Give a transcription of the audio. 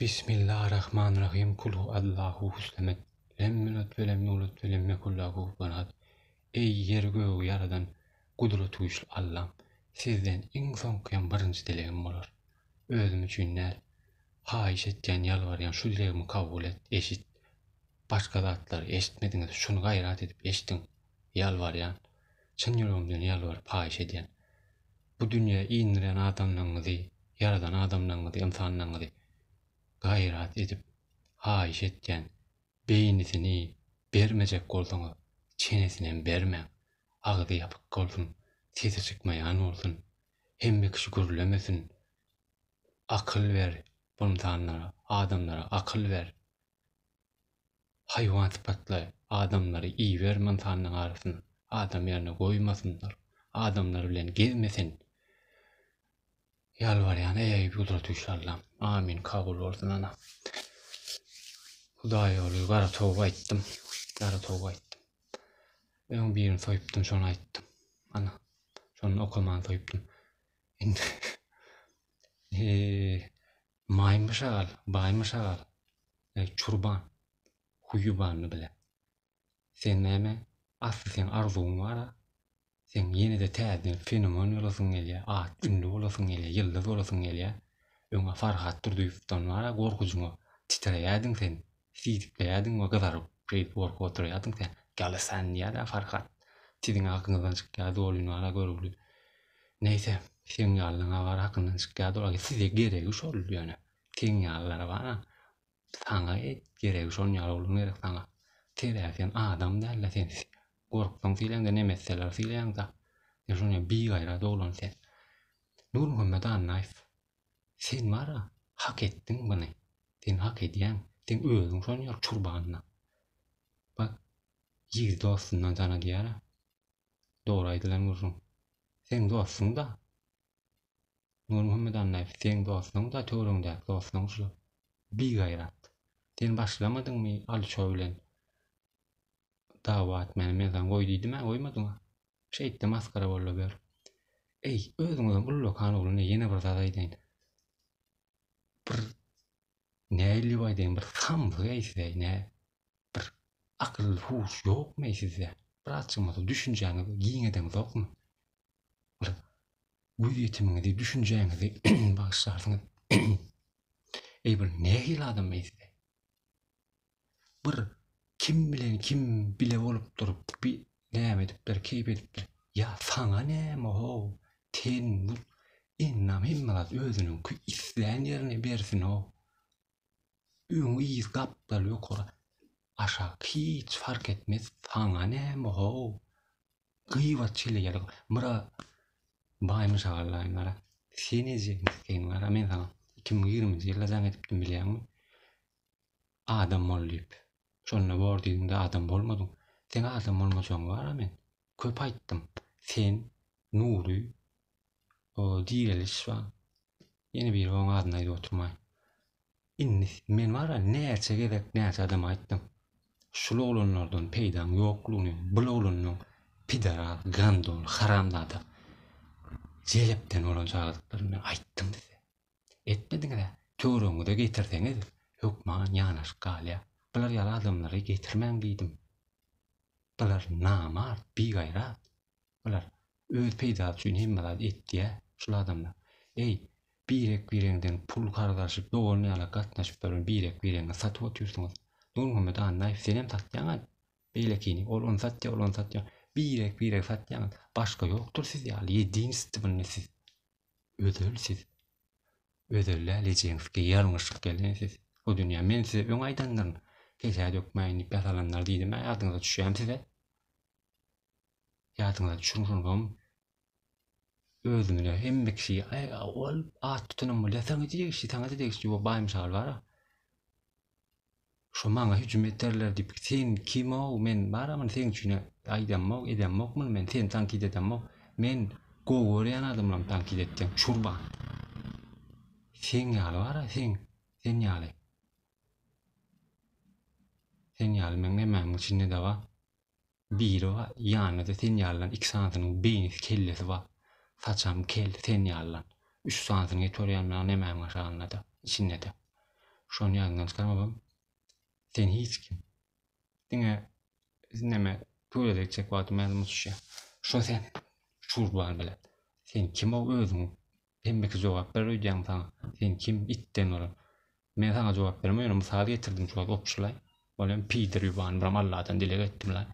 Bismillahirrahmanirrahim. Kul huvallahu huslemet. Lem yulad ve lem yulad ve lem yekul lahu kufuven ahad. Ey yer göğü yaradan kudreti güçlü Allah'ım, sizden iň soňky birinji dilegim bolar. Özüm üçin näl haýyş etýän ýalbarýan şu dilegimi kabul et, eşit. Başka zatlary eşitmediňiz, şunu gaýrat edip eşitiň. Ýalbarýan, çyn ýüregimden ýalbaryp haýyş edýän. Bu dünýä iňiren adamlaryňyzy, yaradan adamlaryňyzy, insanyňyzy gaýrat edip haýyş etýän beýnisini bermejek bolsaňyz, çenesinen bermeň. Agdy ýapyk bolsun, sesi çykmaýan bolsun, hemme kişi gürlemesin. Akyl ber bu insanlara, adamlara akyl ber. Haýwan sypatly adamlary iyi berme insanyň arasyna. Adam ýerine goýmasynlar. Adamlar bilen gezmesin. Ýalbarýan ey kudrety güçlü Allah'ım. Amin. Kabul bolsun ana. Hudaý oly gara towba aýtdym. Ben birini soýupdym, şonu aýtdym. Ana. Şonu okuman soýupdym. Endi maýmyşagal, baýmyşagal. Çurban. Huýubanly bile. Sen näme? Asly sen arzuň bara. Sen ýene-de täze fenomen bolasyň gelýär, ünlü bolasyň gelýär, ýyldız bolasyň gelýär. Öňe Farhat Durdyýewden bara gorkujuňa titreýädiň sen. Sizikleýädiň we gyzaryp gorkup oturýadyň sen. Gala sen ýa-da Farhat. Siziň akyňyzdan çykýar bolýan bara görüldü. Neyse, sen ýalyňa bara akyňdan çykýar bolýar. Size geregi şol ýöne. Sen ýalylara bara saňa geregi şol ýalyň gerek saňa. Sen adam däl sen. Gorksaň filan da nemeseler filan da. Ýa-şoňa bir gaýra dolan sen. Nur Muhammed Annaýew. Sen bara hak etdiň buny. Sen hak edýän. Sen özüň şoň ýok çurbanyna. Bak, ýygy dostundan jana diýär. Dogry aýdylan gurşun. Sen dostun da. Nur Muhammed Annaýew, sen dostun da, töwerüňde dostun şu. Bir gaýrat. Sen başlamadyňmy alçow bilen? Dawat men sen goýdydyma, goýmadyňa. Şeýitde maskara bolla ber. Ey, özüňden ullukan ogluny ýene bir zat aýdyn. Bir näli baýdyn, bir samby aýsy, ne? Bir akyl huş ýokmy sizde? Bir açmasa düşünjäňiz giňeden zokmy? Bir göz ýetimiňizi, düşünjäňizi bagşlarsyňyz. Ey, bir nähil adam aýsy? Bir kim bilen kim bile bolup durup bir näme edipler, keyip edipler. Ya saňa näme ho? Ten bu innam himmelat özüniň isleýän ýerine bersin ho. Öňe iýiz gaplar ýokara. Aşa hiç fark etmez. Saňa näme ho? Gıybat çileýär. Mıra baýmyş agallaýmara. Sen ejekden mara men sana 2020-nji ýylda jaň edipdim bilýärmi? Adam bolyp şonda bordyňda adam bolmadyň. Sen adam bolmasaň bara men köp aýtdym. Sen Nuri o diýeliş wa ýene bir oň adyna aýdyp oturmaý. Inni men bara näçe gerek näçe adam aýtdym. Şul oglanlardan peýdam ýoklugyny, bu oglanyň pidara, gandol, haramdada. Jelepden bolan çağırdyklaryny aýtdym diýdi. Etmediňiz. Töwereňizde getirseňiz, hökman ýanaşyp galýar. Bular ýaly adamlary getirmän diýdim. Bular namart, bigaýrat. Bular öz peýda üçin himmelat etdiýär şol adamlar. Ey, birek bireňden pul gardaşyp dogany ýaly gatnaşyp duran birek bireňe satyp oturýarsyňyz. Nur Muhammed Annaýew senem satýan beýlekini, ol satýan. Birek satýan. Başga ýokdur siz ýaly ýediň stibini siz. Ödülsiz. Ödüllälejäňizge ýalňyşyk gelýänsiz. O dünýä men size öň aýdandyr. Keşe dökmäýini besalanlar diýdim, ýadyňyza düşýän size. Ýadyňyza düşürmüşüm. Özümle hemme kişi ol at tutanam bolýar, saňa diýek bu baýmyşal bara. Şu maňa hüjüm etlerler diýip sen kim o? Men baramyn sen üçin aýdamok, men sen tankit edemok. Men gowurýan adamlam tankit etdim. Çurban. Sen ýaly bara, sen ýaly. Sen ýaly men näme içinde de var. Biri var, ýanyda sen ýalylan 2 santynyň beýni kellesi var. Saçam kel, sen ýalylan. 3 santynyň etorýanlar näme maşallah içinde de. Şonu ýadyňdan çykarmabam. Sen hiç kim? Diňe neme töredek çek wagty mezmuz şe. Şo sen şurban bilen. Sen kim o özüň? Hemmeki jogap berýän sana. Sen kim itten olar? Men sana jogap bermeýän, mysal getirdim şu opşulay. Bolem Peter ýuban, biram Allahdan dile getdim lan.